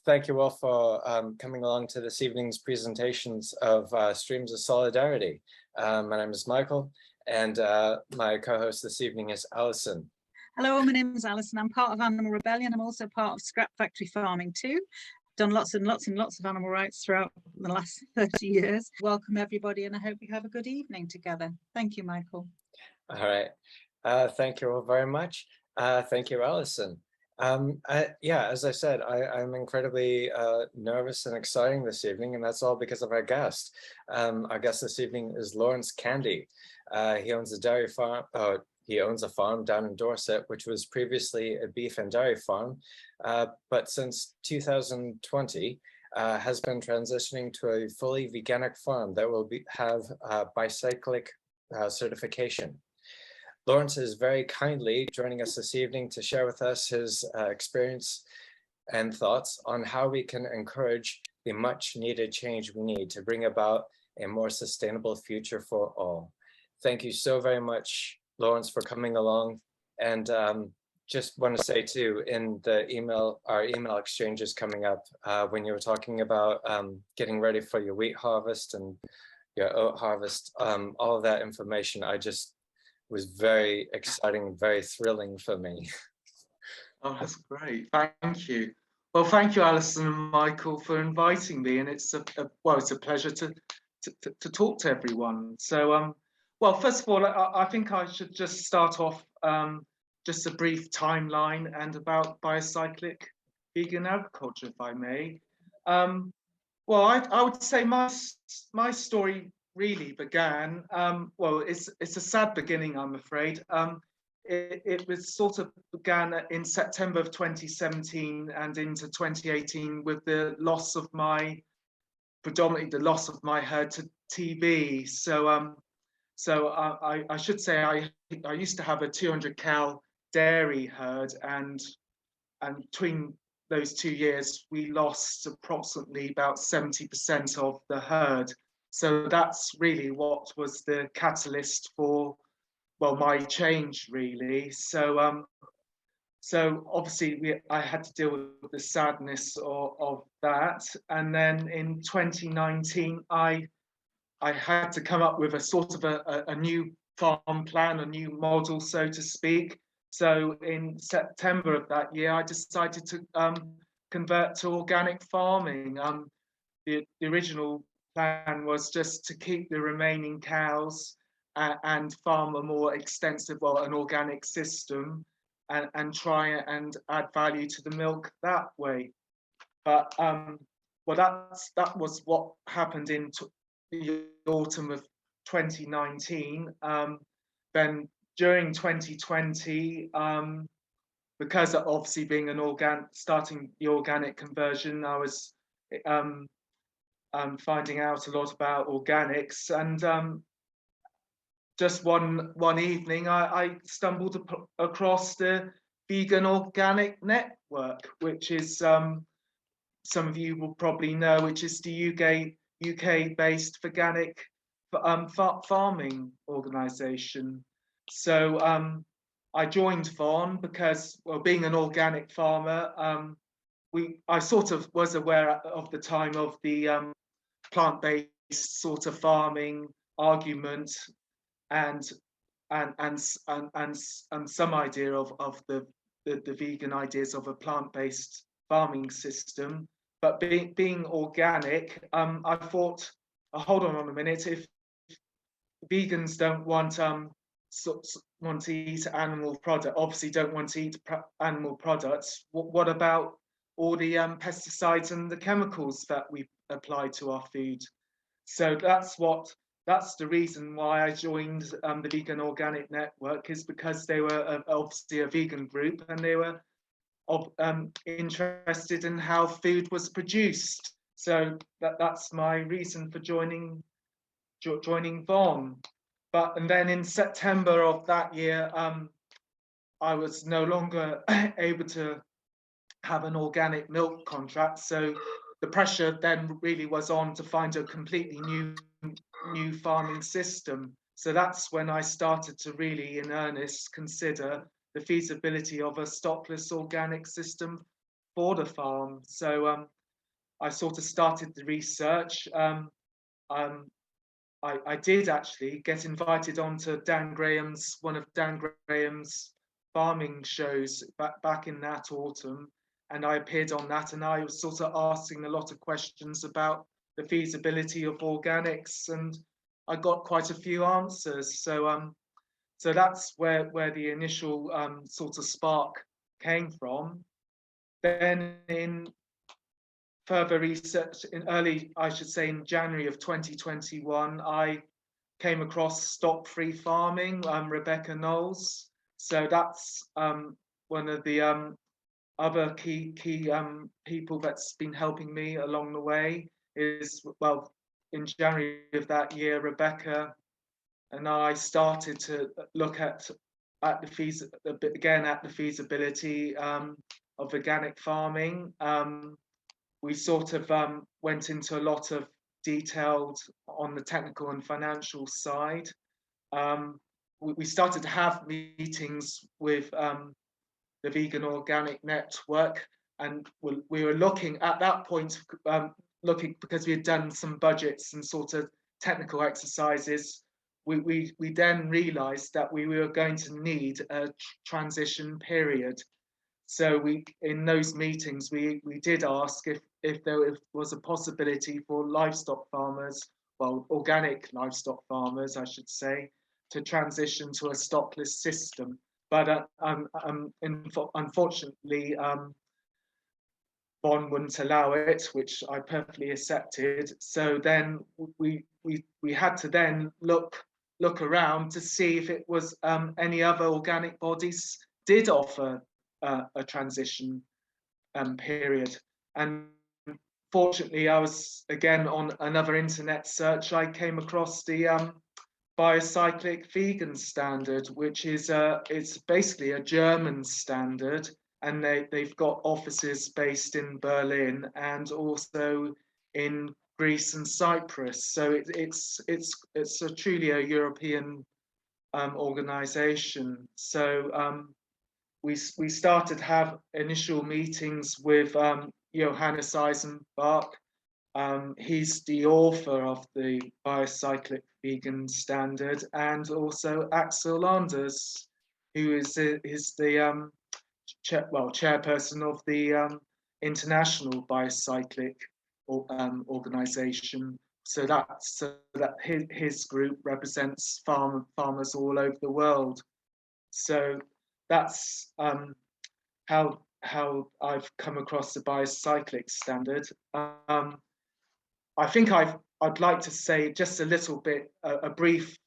thank you all for coming along to this evening's presentations of Streams of Solidarity. My name is Michael, and my co-host this evening is Alison. Hello, my name is Alison. I'm part of Animal Rebellion. I'm also part of Scrap Factory Farming too. Done lots and lots and lots of animal rights throughout the last 30 years. Welcome everybody, and I hope you have a good evening together. Thank you, Michael. All right. Thank you all very much. Thank you, Alison. Yeah, as I said, I'm incredibly nervous and exciting this evening, and that's all because of our guest. Our guest this evening is Laurence Candy. He owns a dairy farm. He owns a farm down in Dorset, which was previously a beef and dairy farm, but since 2020 has been transitioning to a fully veganic farm that will have bicyclic certification. Laurence is very kindly joining us this evening to share with us his experience and thoughts on how we can encourage the much needed change we need to bring about a more sustainable future for all. Thank you so very much, Laurence, for coming along. And just want to say too, in the email, our email exchange is coming up when you were talking about getting ready for your wheat harvest and your oat harvest, all of that information, was very exciting, very thrilling for me. Oh, that's great. Thank you. Well, thank you, Alison and Michael, for inviting me. And it's it's a pleasure to talk to everyone. So, well, first of all, I think I should just start off just a brief timeline and about bicyclic vegan agriculture, if I may. Well, I would say my story really began, well, it's a sad beginning, I'm afraid. It was sort of began in September of 2017 and into 2018 with the loss of predominantly the loss of my herd to TB. So I should say I used to have a 200 cow dairy herd, and between those 2 years we lost approximately about 70% of the herd. So that's really what was the catalyst for, well, my change really. So obviously I had to deal with the sadness of that. And then in 2019, I had to come up with a sort of a new farm plan, a new model, so to speak. So in September of that year, I decided to convert to organic farming. The original plan was just to keep the remaining cows and farm a more extensive, well, an organic system, and try and add value to the milk that way. But well, that was what happened in the autumn of 2019. Then during 2020, because of obviously being starting the organic conversion, I was finding out a lot about organics, and just one evening I stumbled across the Vegan Organic Network, which is some of you will probably know, which is the UK based veganic farming organisation. So I joined VON because, well, being an organic farmer, I sort of was aware of the time of the plant-based sort of farming argument, and some idea of the vegan ideas of a plant-based farming system. But being organic, I thought, oh, hold on a minute, if vegans don't want to eat animal product, obviously don't want to eat animal products, what about all the pesticides and the chemicals that we apply to our food? So that's the reason why I joined the Vegan Organic Network, is because they were obviously a vegan group, and they were interested in how food was produced. So that's my reason for joining VON. And then in September of that year, I was no longer able to have an organic milk contract. So the pressure then really was on to find a completely new farming system. So that's when I started to really, in earnest, consider the feasibility of a stockless organic system for the farm. So I sort of started the research. I did actually get invited onto one of Dan Graham's farming shows back in that autumn, and I appeared on that, and I was sort of asking a lot of questions about the feasibility of organics, and I got quite a few answers. So that's where the initial sort of spark came from. Then in further research I should say in January of 2021, I came across stock-free farming, Rebecca Knowles. So that's one of the other key people that's been helping me along the way. Is, well, in January of that year, Rebecca and I started to look at the feasibility of organic farming. We sort of went into a lot of detail on the technical and financial side. We started to have meetings with the Vegan Organic Network, and we were looking at that point, because we had done some budgets and sort of technical exercises. We then realised that we were going to need a transition period. So in those meetings, we did ask if there was a possibility for livestock farmers, well, organic livestock farmers, I should say, to transition to a stockless system. But unfortunately, Bonn wouldn't allow it, which I perfectly accepted. So then we had to then look around to see if it was any other organic bodies did offer a transition period. And fortunately, I was again on another internet search. I came across the biocyclic vegan standard, which is it's basically a German standard, and they've got offices based in Berlin and also in Greece and Cyprus. So it's truly a European organization. So we started to have initial meetings with Johannes Eisenbach. He's the author of the biocyclic vegan standard, and also Axel Anders, who is the chairperson of the International Biocyclic Organization. So that his group represents farmers all over the world. So that's how I've come across the biocyclic standard. I think I'd like to say just a little bit, a brief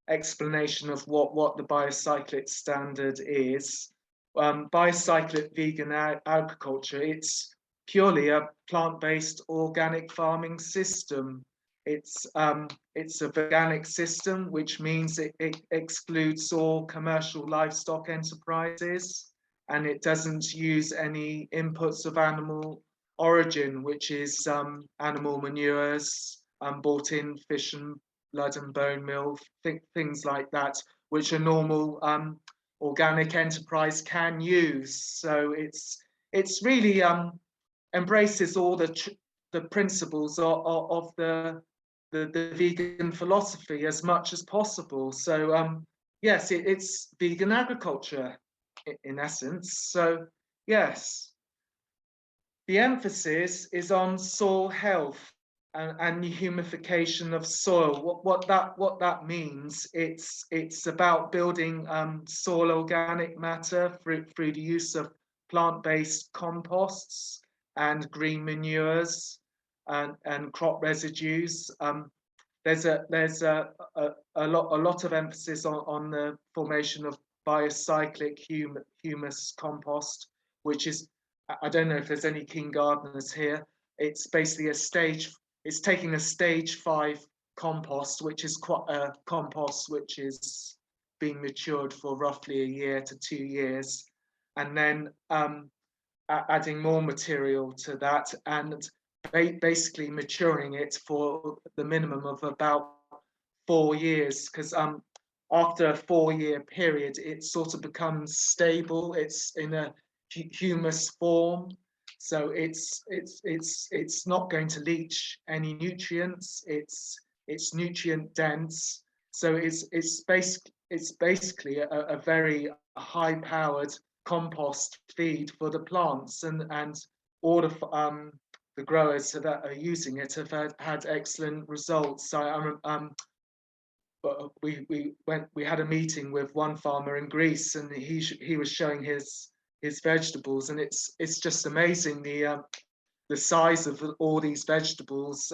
explanation of what the biocyclic standard is. Biocyclic vegan agriculture, it's purely a plant-based organic farming system. It's a veganic system, which means it excludes all commercial livestock enterprises, and it doesn't use any inputs of animal origin, which is animal manures, bought in fish and blood and bone meal, things like that, which a normal organic enterprise can use. So it's really embraces all the principles of the vegan philosophy as much as possible. So yes, it's vegan agriculture in essence. So yes, the emphasis is on soil health and the humidification of soil. What that means, it's about building soil organic matter through the use of plant-based composts and green manures and crop residues. There's a lot of emphasis on the formation of biocyclic humus compost, which is, I don't know if there's any keen gardeners here. It's basically it's taking a stage 5 compost, which is quite a compost which is being matured for roughly a year to 2 years, and then adding more material to that and basically maturing it for the minimum of about 4 years, because after a 4-year period, it sort of becomes stable. It's in a humus form. So it's not going to leach any nutrients. It's nutrient dense. So it's basically a very high powered compost feed for the plants, and all of the growers that are using it have had excellent results. So but we had a meeting with one farmer in Greece, and he was showing his vegetables, and it's just amazing the size of all these vegetables,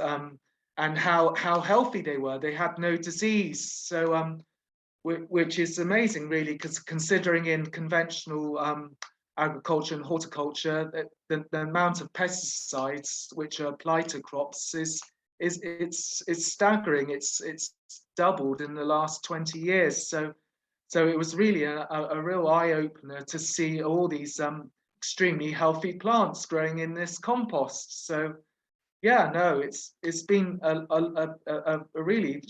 and how healthy they were. They had no disease. So which is amazing, really, because considering in conventional agriculture and horticulture, the amount of pesticides which are applied to crops is staggering. It's doubled in the last 20 years. So it was really a real eye opener to see all these extremely healthy plants growing in this compost. So yeah, no, it's been a really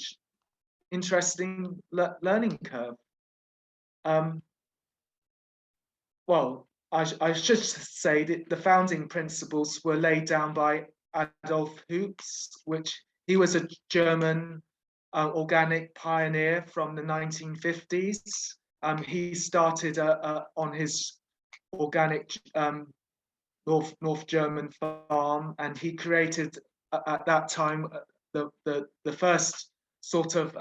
interesting learning curve. Well, I should say that the founding principles were laid down by Adolf Hoops, which he was a German organic pioneer from the 1950s. He started on his organic North German farm, and he created at that time the first sort of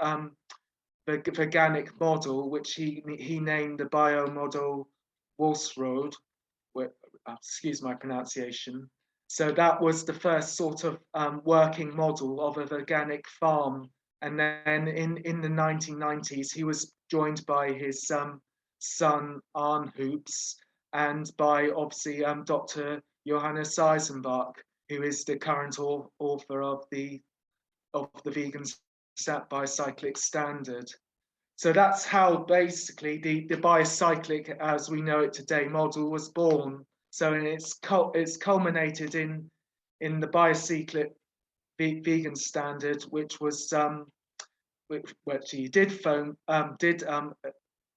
veganic model, which he named the biomodel Wolfsrode. Excuse my pronunciation. So that was the first sort of working model of a veganic farm. And then in the 1990s, he was joined by his son Arne Hoops, and by obviously Dr. Johannes Eisenbach, who is the current author of the vegan biocyclic standard. So that's how basically the biocyclic, as we know it today, model was born. So it's culminated in the biocyclic vegan standard, which was which he did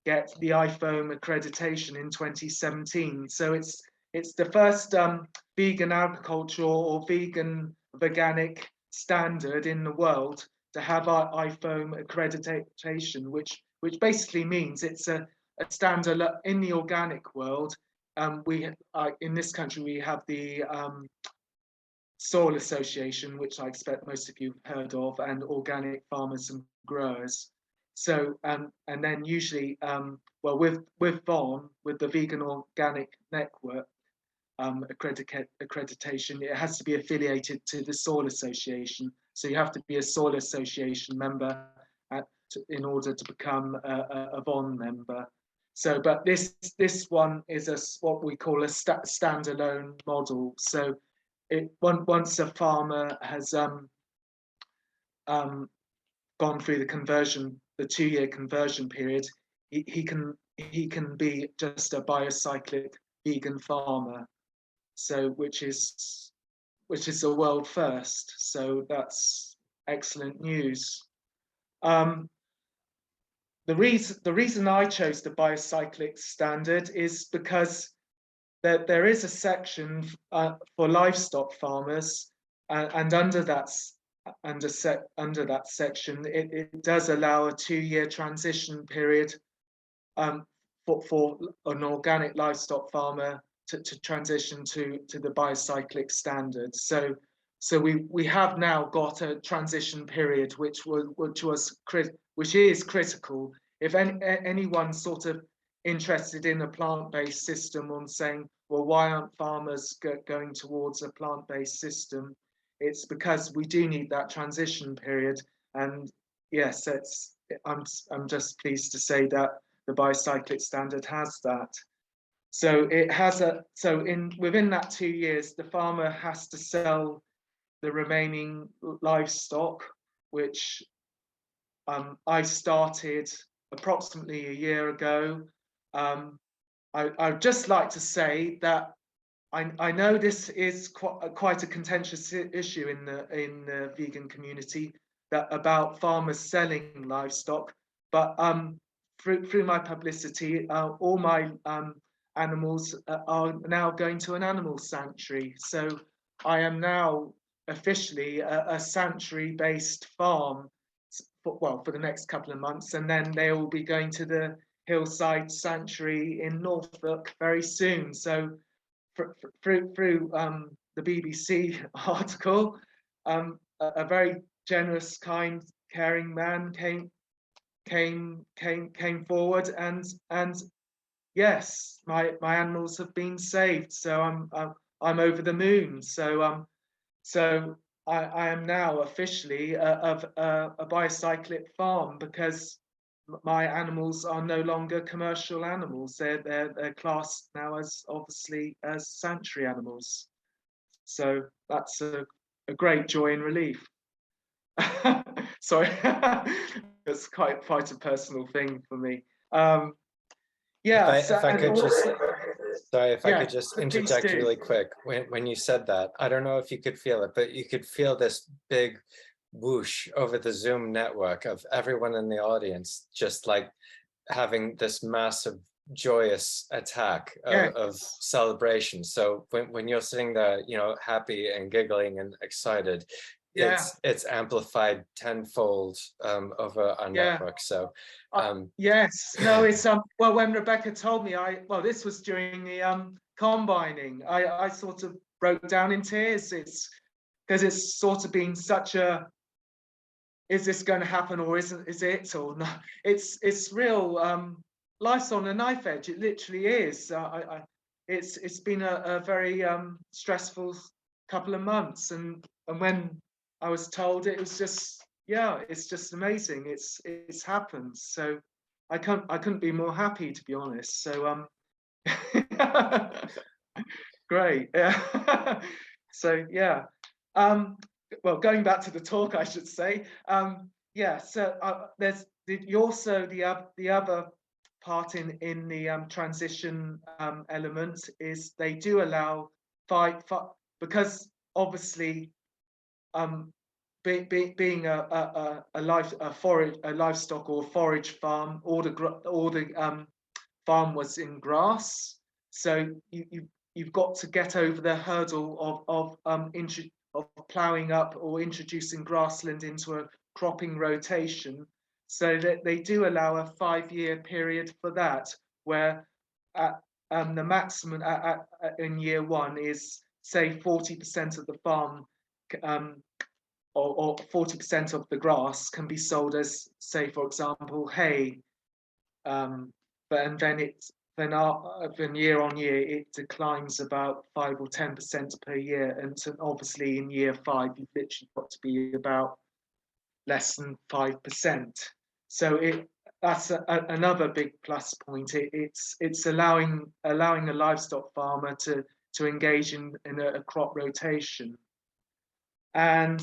get the IFOAM accreditation in 2017. So it's the first vegan agriculture or veganic standard in the world to have our IFOAM accreditation, which basically means it's a standard in the organic world. We in this country we have the Soil Association, which I expect most of you have heard of, and Organic Farmers and Growers. So and then usually well with VON, with the Vegan Organic Network accreditation, it has to be affiliated to the Soil Association. So you have to be a Soil Association member in order to become a VON member. So, but this one is what we call a standalone model. So, once a farmer has gone through the conversion, the 2-year conversion period, he can be just a biocyclic vegan farmer. So, which is a world first. So that's excellent news. The reason I chose the biocyclic standard is because there is a section for livestock farmers, and under that section, it does allow a 2-year transition period for an organic livestock farmer to transition to the biocyclic standard. So we have now got a transition period which is critical. If anyone's sort of interested in a plant-based system, on saying, well, why aren't farmers going towards a plant-based system? It's because we do need that transition period. And yes, I'm just pleased to say that the biocyclic standard has that. So it has within that 2 years, the farmer has to sell the remaining livestock, which I started approximately a year ago. I'd just like to say that I know this is quite a contentious issue in the vegan community, that about farmers selling livestock, but through my publicity, all my animals are now going to an animal sanctuary. So I am now officially a sanctuary-based farm, for the next couple of months, and then they will be going to the Hillside Sanctuary in Norfolk very soon. So through the BBC article, a very generous, kind, caring man came forward, and yes, my animals have been saved. So I'm over the moon. So I am now officially a biocyclic farm, because my animals are no longer commercial animals. They're classed now as, obviously, as sanctuary animals. So that's a great joy and relief. Sorry, it's quite a personal thing for me. Yeah, If I could just, sorry, if I yeah, could just please interject do. really quick. When you said that, I don't know if you could feel it, but you could feel this big whoosh over the Zoom network of everyone in the audience, just like having this massive joyous attack of Yes. celebration. So when you're sitting there, you know, happy and giggling and excited, Yeah. it's amplified tenfold over our Yeah. network. So yes, no, it's well, when Rebecca told me, this was during the combining, I sort of broke down in tears. It's because it's sort of been such a, is this going to happen or isn't, is it or not? It's real, life's on a knife edge. It literally is. It's been a very stressful couple of months, and when I was told, it was just, yeah, it's just amazing. It's happened. So I couldn't be more happy, to be honest. So great. Yeah. So yeah. Well, going back to the talk, I should say. Yeah. So there's also the other part in the transition element is they do allow because obviously being a livestock or forage farm, all the farm was in grass, so you've got to get over the hurdle of ploughing up or introducing grassland into a cropping rotation. So that they do allow a 5-year period for that, where the maximum in year 1 is, say, 40% of the farm, or 40% of the grass can be sold as, say, for example, hay. But then year on year it declines about 5 or 10% per year, and so obviously in year 5 you've literally got to be about less than 5%. So that's another big plus point. It's allowing a livestock farmer to engage in a crop rotation. And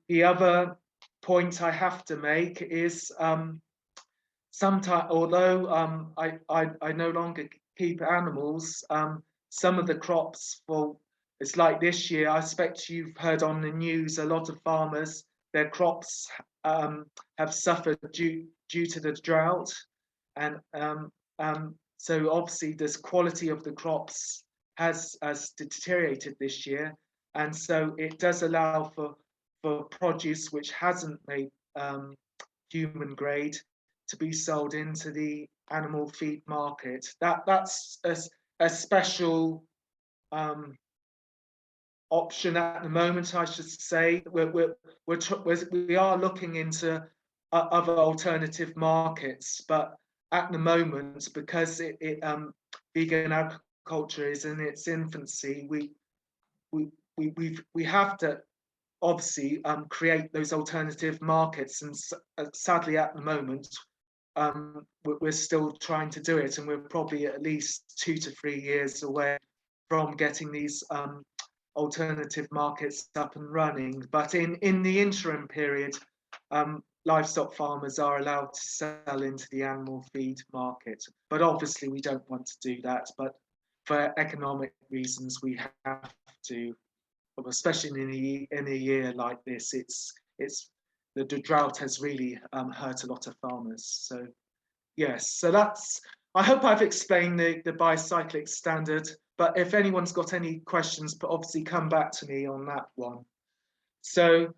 the other point I have to make is, sometimes, although I no longer keep animals, some of the crops, well, it's like this year, I expect you've heard on the news, a lot of farmers, their crops have suffered due to the drought. And so obviously this quality of the crops has deteriorated this year. And so it does allow for produce which hasn't made human grade to be sold into the animal feed market. That's a special option at the moment, I should say. We are looking into other alternative markets, but at the moment, because vegan agriculture is in its infancy, we have to obviously create those alternative markets, and sadly at the moment we're still trying to do it, and we're probably at least 2 to 3 years away from getting these alternative markets up and running. But in the interim period, livestock farmers are allowed to sell into the animal feed market, but obviously we don't want to do that, but for economic reasons we have to, especially in a year like this. The drought has really hurt a lot of farmers. So yes. So that's, I hope I've explained the bicyclic standard, but if anyone's got any questions, but obviously come back to me on that one. So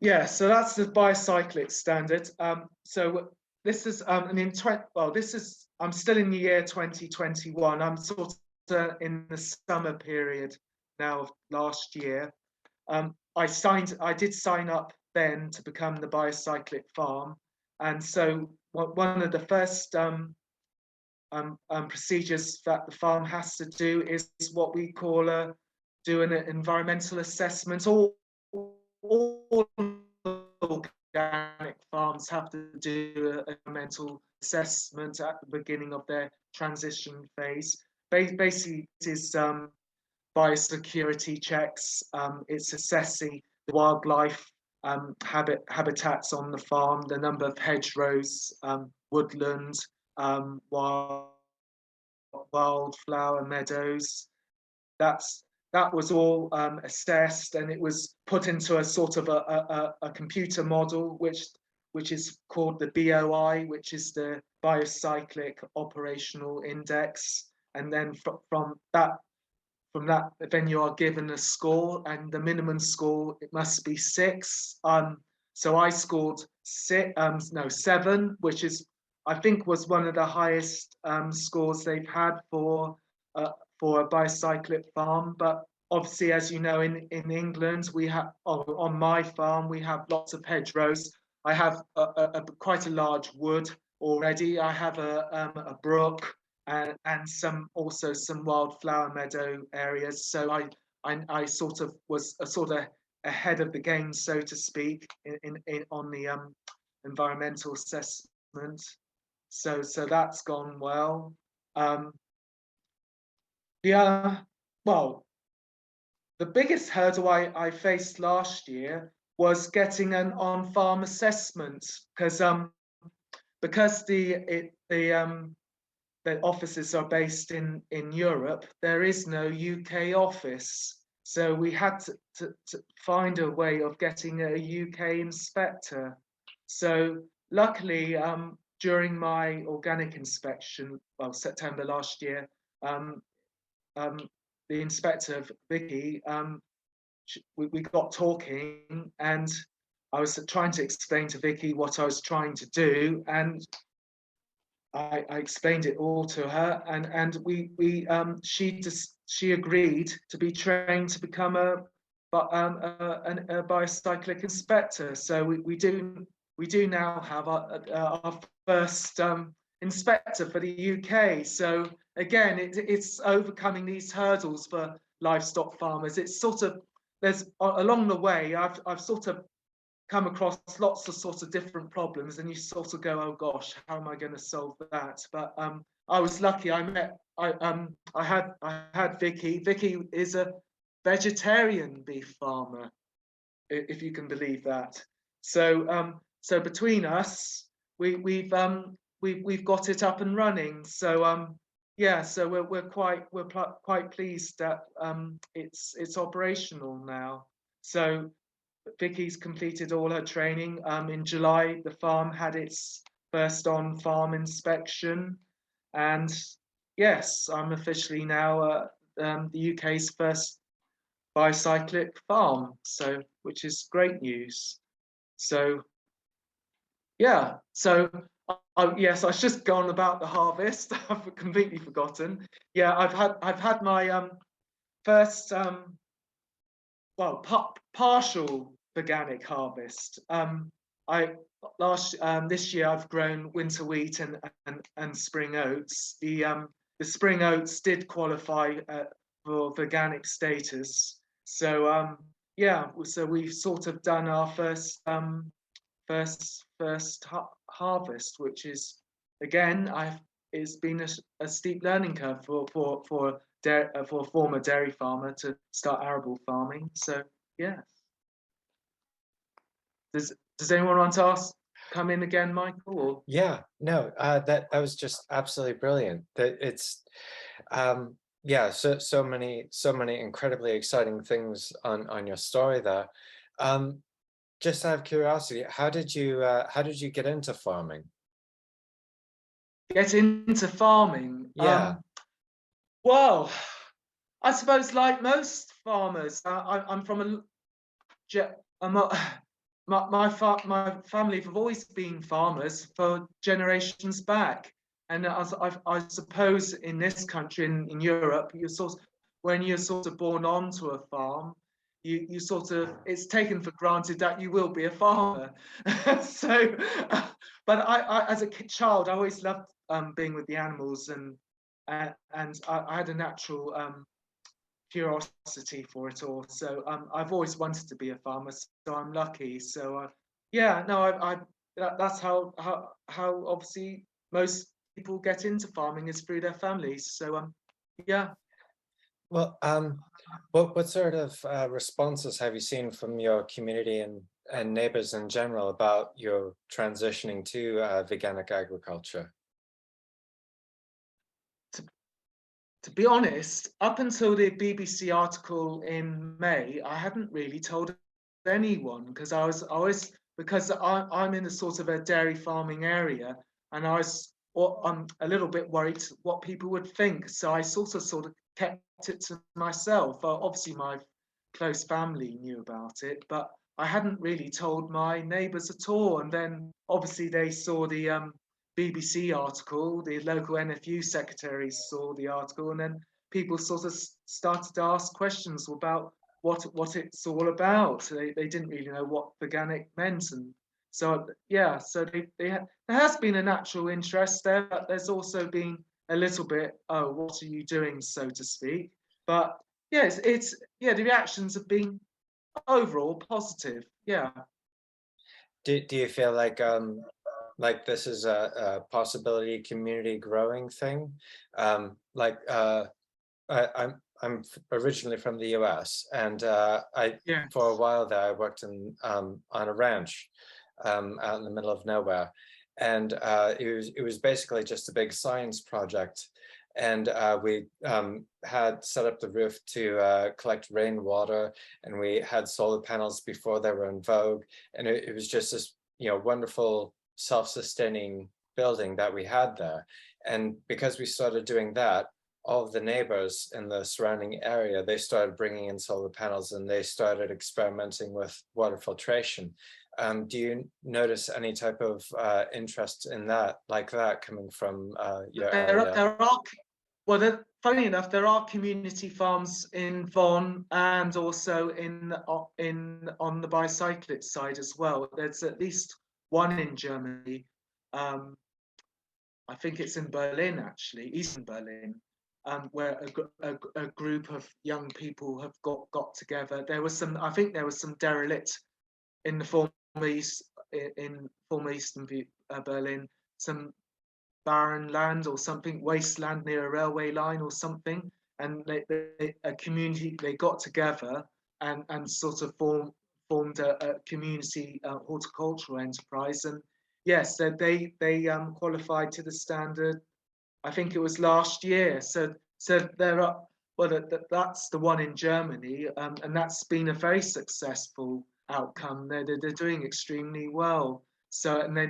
yeah, so that's the bicyclic standard. So this is I'm still in the year 2021. I'm sort of in the summer period now of last year. I did sign up then to become the bicyclic farm, and so one of the first procedures that the farm has to do is what we call do an environmental assessment. All organic farms have to do an environmental assessment at the beginning of their transition phase. Basically, it is biosecurity checks. It's assessing the wildlife habitats on the farm, the number of hedgerows, woodland, wildflower meadows. That was all assessed, and it was put into a sort of a computer model, which is called the BOI, which is the Biocyclic Operational Index. And then from that, then you are given a score, and the minimum score, it must be 6. So I scored 7, which is, I think, was one of the highest scores they've had for a bicyclic farm. But obviously, as you know, in England, we have, on my farm, we have lots of hedgerows. I have quite a large wood already. I have a brook and also some wildflower meadow areas. So I sort of was ahead of the game, so to speak, on the environmental assessment. So that's gone well. The biggest hurdle I faced last year was getting an on-farm assessment, because the offices are based in Europe. There is no UK office, so we had to find a way of getting a UK inspector. So luckily, during my organic inspection, September last year, the inspector, Vicky, we got talking, and I was trying to explain to Vicky what I was trying to do, and I explained it all to her, and she agreed to be trained to become a biocyclic inspector. So we do now have our first inspector for the UK. So again, it's overcoming these hurdles for livestock farmers. It's sort of, there's along the way, I've sort of come across lots of sort of different problems, and you sort of go, oh gosh, how am I going to solve that? But I was lucky. I had Vicky. Vicky is a vegetarian beef farmer, if you can believe that. So so between us, we've got it up and running. So yeah, so we're quite pleased that it's operational now. So Vicky's completed all her training. In July, the farm had its first on-farm inspection, and yes, I'm officially now the UK's first bicyclic farm. So, which is great news. So, yeah. So, yes, I was just gone about the harvest. I've completely forgotten. Yeah, I've had my first partial veganic harvest. This year I've grown winter wheat and spring oats. The spring oats did qualify for veganic status. So yeah, so we've sort of done our first harvest, which is, again, it's been a steep learning curve for a former dairy farmer to start arable farming. So yeah. Does anyone want to come in again, Michael? Or? Yeah, no, that was just absolutely brilliant. That it's yeah, so many incredibly exciting things on your story there. Just out of curiosity, how did you get into farming? get into farming. Yeah. Well, I suppose like most farmers, I'm from I'm a, my family have always been farmers for generations back, and I suppose in this country, in Europe, when you're sort of born onto a farm, you sort of, it's taken for granted that you will be a farmer. So, but I as a child, I always loved being with the animals, and I had a natural curiosity for it all. So I've always wanted to be a farmer, so I'm lucky. So yeah, no, that's how obviously most people get into farming, is through their families. So yeah. Well, what sort of responses have you seen from your community and neighbors in general about your transitioning to veganic agriculture? To be honest, up until the BBC article in May, I hadn't really told anyone, because I'm in a sort of a dairy farming area, and I'm a little bit worried what people would think. So I sort of kept it to myself. Obviously, my close family knew about it, but I hadn't really told my neighbours at all. And then obviously they saw the BBC article, the local NFU secretaries saw the article, and then people sort of started to ask questions about what it's all about. They didn't really know what veganic meant, and so yeah, so there has been a natural interest there, but there's also been a little bit, oh, what are you doing, so to speak. But yes, it's yeah, the reactions have been overall positive. Yeah. Do you feel like this is a possibility community growing thing? Like I'm originally from the US, and Yeah. for a while there I worked on a ranch out in the middle of nowhere, and it was basically just a big science project, and we had set up the roof to collect rainwater, and we had solar panels before they were in vogue, and it was just this wonderful self-sustaining building that we had there. And because we started doing that, all of the neighbors in the surrounding area, they started bringing in solar panels, and they started experimenting with water filtration. Do you notice any type of interest in that, like that, coming from your area? There are well, funny enough, there are community farms in Vaughan, and also in on the bicyclist side as well. There's at least one in Germany. I think it's in Berlin, actually, Eastern Berlin, where a group of young people have got together. I think there was some derelict in the former Eastern Berlin, some barren land or something, wasteland near a railway line or something, and a community, they got together and sort of formed a community horticultural enterprise. And yes, they qualified to the standard, I think it was last year. So there are, well, that's the one in Germany, and that's been a very successful outcome. They're doing extremely well. So, and they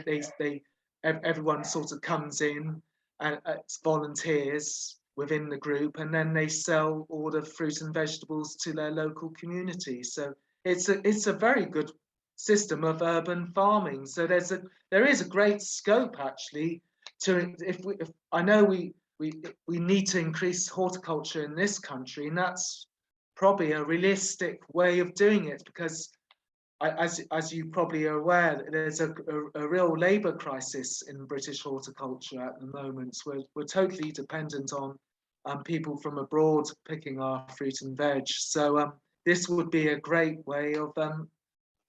everyone sort of comes in, and it's volunteers within the group, and then they sell all the fruit and vegetables to their local community. So it's a very good system of urban farming. So there is a great scope, actually, to, if I know we need to increase horticulture in this country, and that's probably a realistic way of doing it, because as you probably are aware, there's a real labour crisis in British horticulture at the moment. We're totally dependent on people from abroad picking our fruit and veg. So this would be a great way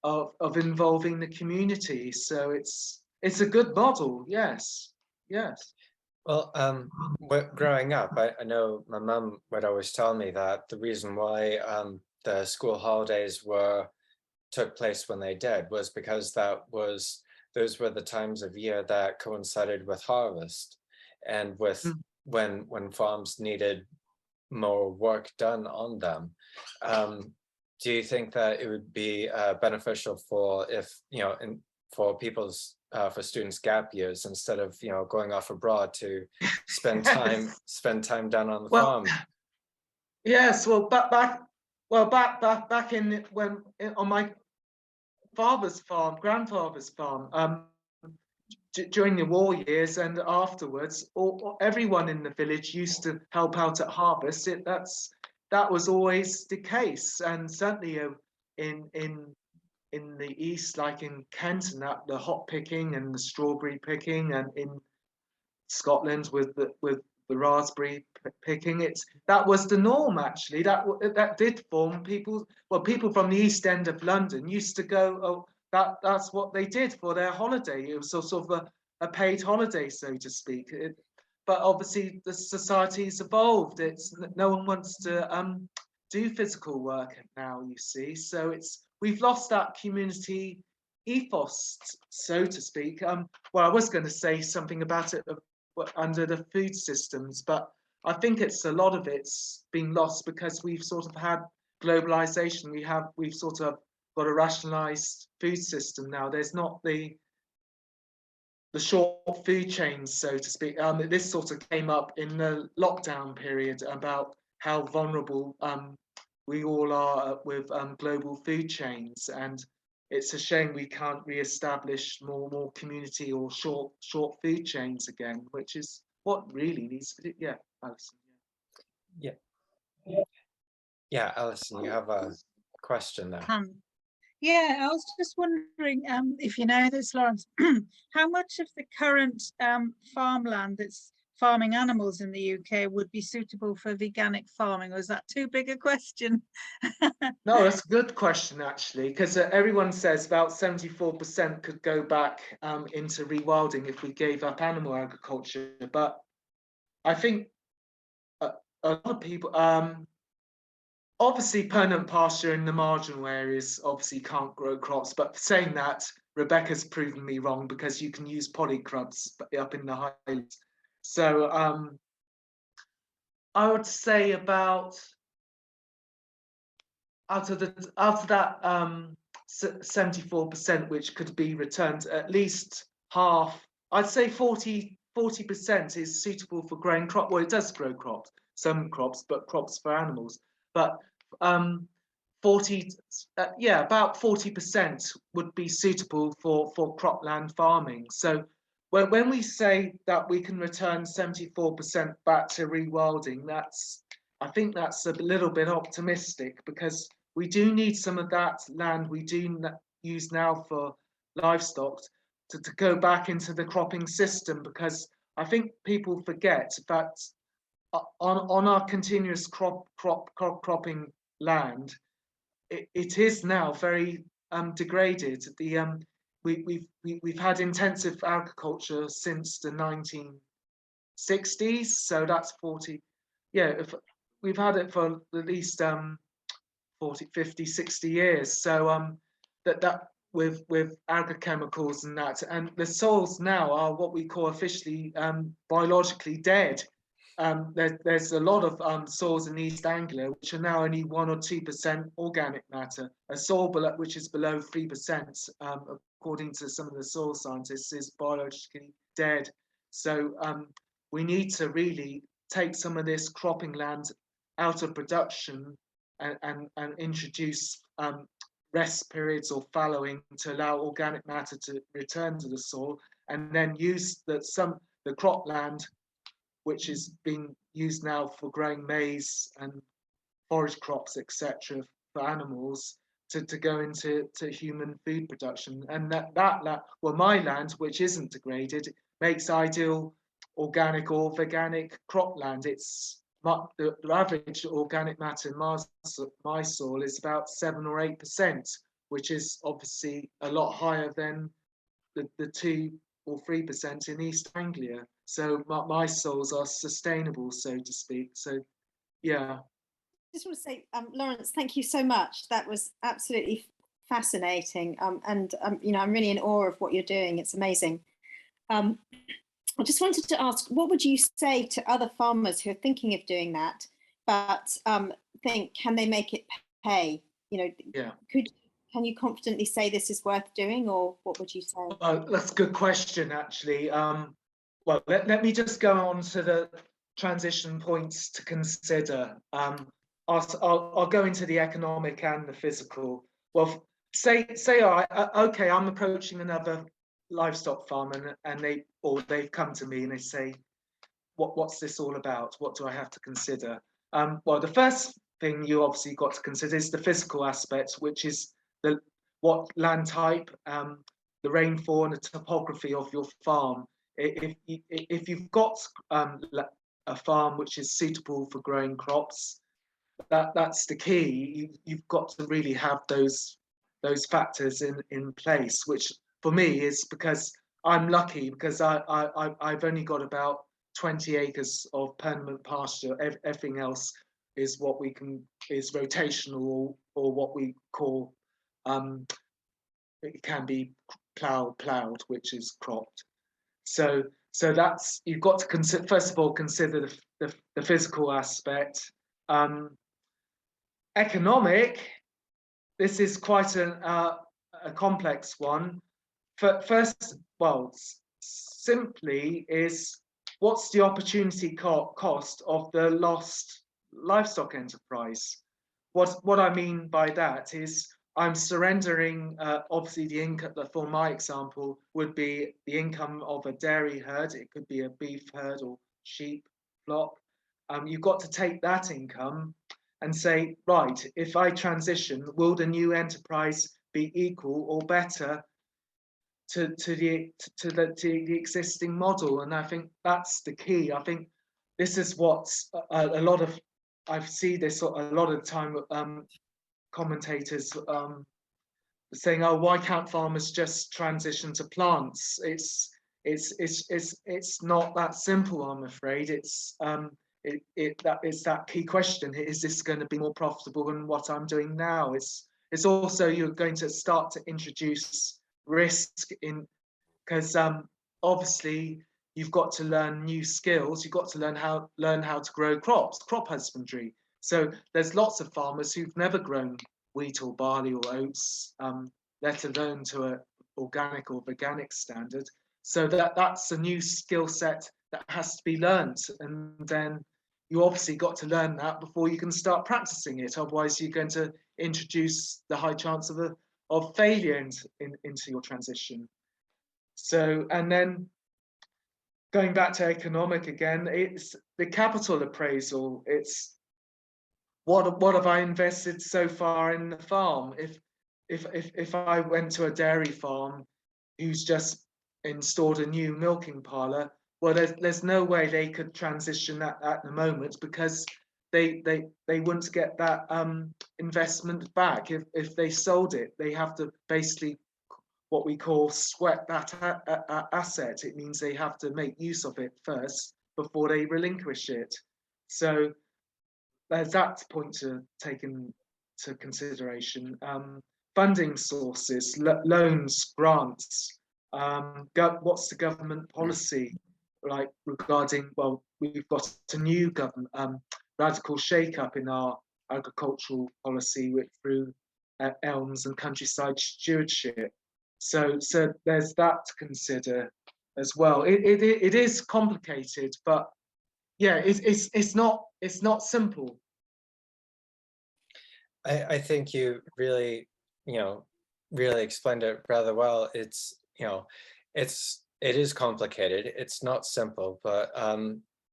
of involving the community. So it's a good model. Yes, yes. Well, growing up, I know my mum would always tell me that the reason why the school holidays took place when they did was because those were the times of year that coincided with harvest, and with when farms needed more work done on them. Do you think that it would be beneficial for for people's for students' gap years instead of going off abroad to spend time down on the farm. Yes, well, back in when on my grandfather's farm, during the war years and afterwards, everyone in the village used to help out at harvest. That was always the case, and certainly in the east, like in Kent, and that the hop picking and the strawberry picking, and in Scotland with the raspberry picking, that was the norm actually. That did form people. Well, people from the East End of London used to go. Oh, that's what they did for their holiday. It was sort of a paid holiday, so to speak. But obviously, the society's evolved. No one wants to do physical work now. You see, so we've lost that community ethos, so to speak. Well, I was going to say something about it under the food systems, but I think a lot of it's been lost because we've sort of had globalization. We've sort of got a rationalized food system now. There's not the short food chains, so to speak. This sort of came up in the lockdown period about how vulnerable we all are with global food chains, and it's a shame we can't re-establish more community or short food chains again, which is what really needs to be. Yeah, Alison. Yeah, Alison, you have a question there. Yeah, I was just wondering if you know this, Laurence, how much of the current farmland that's farming animals in the UK would be suitable for veganic farming, or is that too big a question? No, that's a good question actually, because everyone says about 74% could go back into rewilding if we gave up animal agriculture, but I think a lot of people, obviously permanent pasture in the marginal areas obviously can't grow crops, but saying that, Rebecca's proven me wrong because you can use polycrops up in the Highlands. So I would say about out of that 74%, which could be returned, at least half, I'd say 40% is suitable for growing crop. Well, it does grow crops, some crops, but crops for animals. But about 40% would be suitable for cropland farming. So when we say that we can return 74% back to rewilding, I think that's a little bit optimistic, because we do need some of that land we do use now for livestock to go back into the cropping system, because I think people forget that on our continuous cropping land, it is now very degraded. We've had intensive agriculture since the 1960s, so that's 40. Yeah, we've had it for at least 40, 50, 60 years. So that with agrochemicals and that, and the soils now are what we call officially biologically dead. There's a lot of soils in East Anglia which are now only 1 or 2% organic matter. A soil which is below 3%, according to some of the soil scientists, is biologically dead. So we need to really take some of this cropping land out of production and introduce rest periods or fallowing to allow organic matter to return to the soil, and then use the cropland, which is being used now for growing maize and forage crops, etc., for animals, to go into human food production. And my land, which isn't degraded, makes ideal organic or veganic cropland. The average organic matter in my soil is about 7 or 8%, which is obviously a lot higher than the 2 or 3% in East Anglia. So my soils are sustainable, so to speak. So, yeah. I just want to say, Laurence, thank you so much. That was absolutely fascinating. I'm really in awe of what you're doing. It's amazing. I just wanted to ask, what would you say to other farmers who are thinking of doing that, but think, can they make it pay? Yeah. can you confidently say this is worth doing, or what would you say? That's a good question, actually. Well, let me just go on to the transition points to consider. I'll go into the economic and the physical. Well, say okay, I'm approaching another livestock farm, and they've come to me and they say, what's this all about? What do I have to consider? Well, the first thing you obviously got to consider is the physical aspect, which is what land type, the rainfall and the topography of your farm. If you've got a farm which is suitable for growing crops, that's the key. You've got to really have those factors in place, which for me is because I'm lucky, because I've only got about 20 acres of permanent pasture. Everything else is what we is rotational, or what we call it can be plowed, which is cropped. So that's, you've got to consider, first of all, consider the physical aspect. Economic, this is quite a complex one. First, well, simply is, what's the opportunity cost of the lost livestock enterprise? What I mean by that is, I'm surrendering, obviously the income, for my example, would be the income of a dairy herd. It could be a beef herd or sheep flock. You've got to take that income and say, right, if I transition, will the new enterprise be equal or better to the existing model? And I think that's the key. I think this is what's a lot of, I see this a lot of the time, commentators saying, oh, why can't farmers just transition to plants? It's not that simple, I'm afraid. It's that key question: is this going to be more profitable than what I'm doing now? It's also, you're going to start to introduce risk in, because obviously you've got to learn new skills. You've got to learn how to grow crops, crop husbandry. So there's lots of farmers who've never grown wheat or barley or oats, let alone to an organic or veganic standard. So that's a new skill set that has to be learned, and then you obviously got to learn that before you can start practicing it. Otherwise, you're going to introduce the high chance of failure into your transition. So, and then going back to economic again, it's the capital appraisal. It's what have I invested so far in the farm? If I went to a dairy farm who's just installed a new milking parlour, well, there's no way they could transition that at the moment, because they wouldn't get that investment back. If they sold it, they have to basically, what we call, sweat that asset. It means they have to make use of it first before they relinquish it. So there's that point to take into consideration. Funding sources, loans, grants. What's the government policy like regarding? Well, we've got a new government, radical shake-up in our agricultural policy through ELMS and countryside stewardship. So there's that to consider as well. It is complicated, but yeah, it's not simple. I think you really, really explained it rather well. It is complicated. It's not simple, but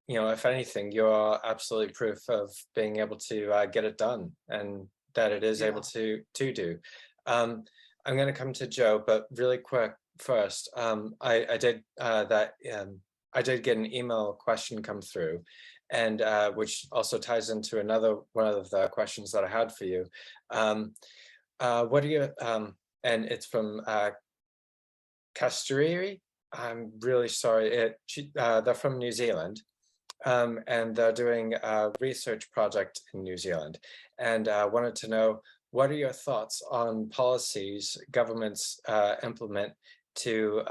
if anything, you're absolutely proof of being able to get it done, and that it is able to do. I'm going to come to Joe, but really quick first. I did get an email question come through, and which also ties into another one of the questions that I had for you. What are your and it's from Casturiri. I'm really sorry. They're from New Zealand, and they're doing a research project in New Zealand, and wanted to know, what are your thoughts on policies governments implement to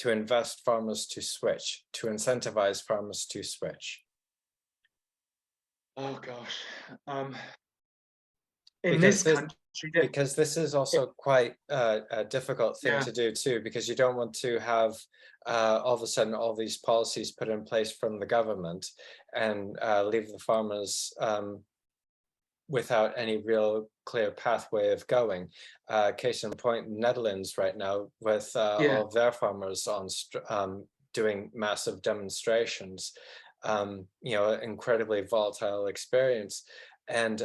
invest farmers to switch, to incentivize farmers to switch? Oh gosh. in Because this this country. because this is also quite a difficult thing Yeah. to do too, because you don't want to have all of a sudden all these policies put in place from the government and leave the farmers without any real clear pathway of going. Case in point, Netherlands right now with all of their farmers on doing massive demonstrations. You know, incredibly volatile experience. And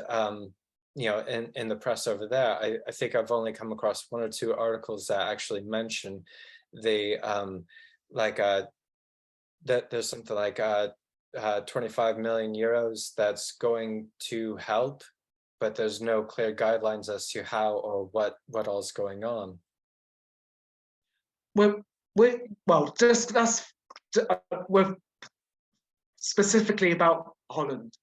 you know, in the press over there, I think I've only come across 1 or 2 articles that actually mention the like that there's something like 25 million euros that's going to help, but there's no clear guidelines as to how or what all's going on. Well, just that's we're specifically about Holland.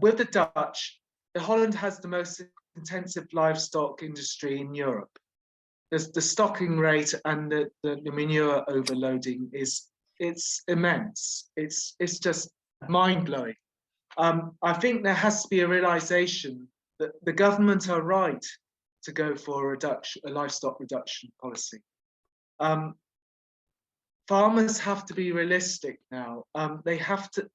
With the Dutch, Holland has the most intensive livestock industry in Europe. The stocking rate and the manure overloading it's immense. It's just mind blowing. I think there has to be a realization that the government are right to go for a livestock reduction policy. Farmers have to be realistic now. They have to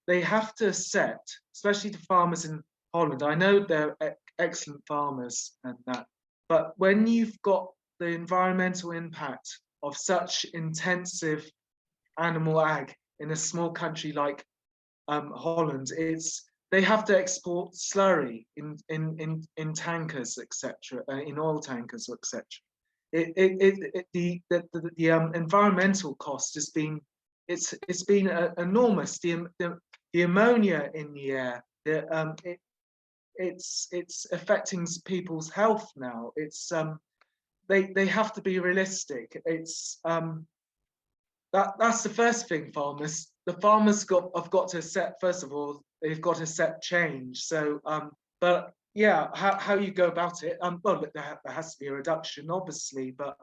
accept, especially the farmers in Holland. I know they're excellent farmers and that, but when you've got the environmental impact of such intensive animal ag in a small country like Holland, they have to export slurry in tankers, etc., in oil tankers, etc. The environmental cost has been enormous. The ammonia in the air, it's affecting people's health now. They have to be realistic. That's the first thing. The farmers have got to set, first of all, they've got to set change. So but yeah, how you go about it, well, there has to be a reduction, obviously, but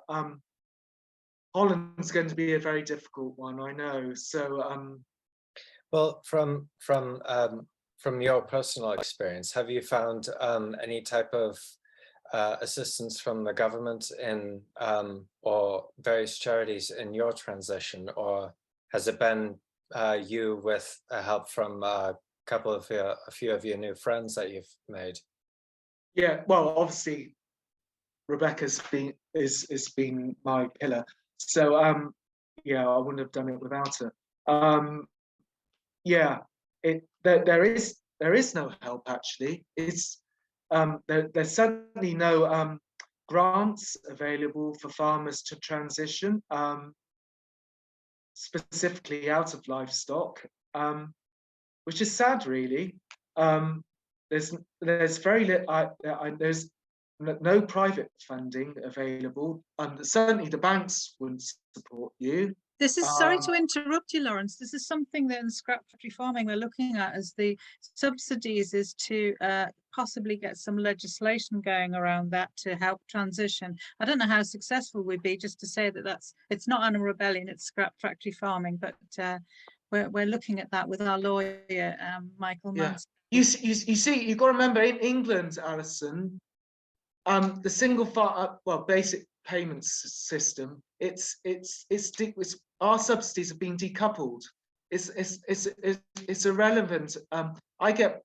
Holland's going to be a very difficult one, I know. So well, from your personal experience, have you found any type of assistance from the government in or various charities in your transition, or has it been you with help from a few of your new friends that you've made? yeah, well, obviously Rebecca's been my pillar. So yeah, I wouldn't have done it without her. Yeah, there is no help actually. There's certainly no grants available for farmers to transition, specifically out of livestock, which is sad, really. There's very little. There's no private funding available, and certainly the banks wouldn't support you. This is, sorry to interrupt you, Laurence. This is something that in scrap factory farming we're looking at as the subsidies, is to possibly get some legislation going around that to help transition. I don't know how successful we'd be, just to say that it's not animal rebellion, it's scrap factory farming, but we're looking at that with our lawyer, Michael Manson. You see, you've got to remember, in England, Alison, the single basic payments system, our subsidies have been decoupled. It's irrelevant. I get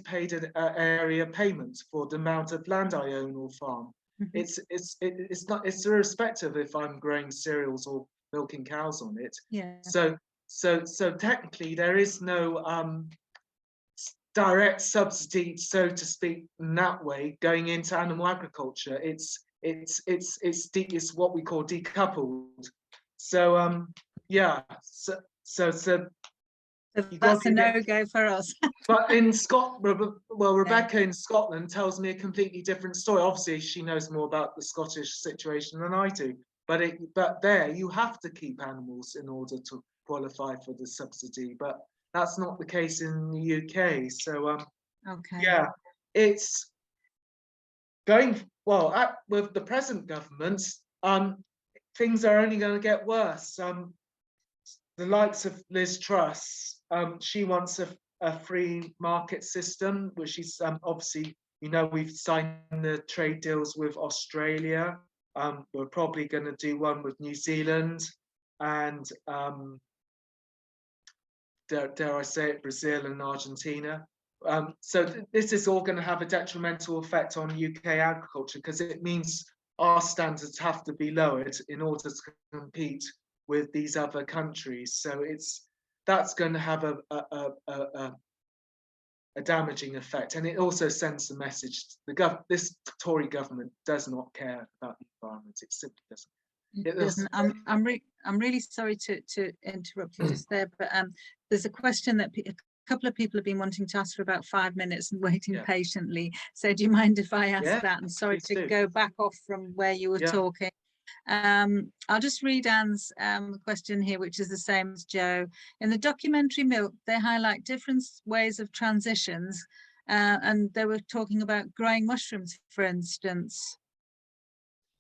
paid an area payment for the amount of land I own or farm. Mm-hmm. It's irrespective if I'm growing cereals or milking cows on it. Yeah. So technically there is no direct subsidy, so to speak, in that way going into animal agriculture. It's what we call decoupled. So yeah, so that's a no-go for us. But in Scotland, well, Rebecca in Scotland tells me a completely different story. Obviously, she knows more about the Scottish situation than I do. But there, you have to keep animals in order to qualify for the subsidy. But that's not the case in the UK. So okay. Yeah, it's going well with the present government. Things are only going to get worse. The likes of Liz Truss, she wants a free market system, which is obviously, you know, we've signed the trade deals with Australia. We're probably going to do one with New Zealand, and dare I say it, Brazil and Argentina. So this is all going to have a detrimental effect on UK agriculture, because it means our standards have to be lowered in order to compete with these other countries. So that's going to have a damaging effect, and it also sends a message. This Tory government does not care about the environment. It simply doesn't. It doesn't. I'm really sorry to interrupt you just there, but there's a question that a couple of people have been wanting to ask for about 5 minutes and waiting patiently. So do you mind if I ask that? And sorry to go back off from where you were talking. I'll just read Anne's question here, which is the same as Joe. In the documentary Milk, they highlight different ways of transitions, and they were talking about growing mushrooms, for instance.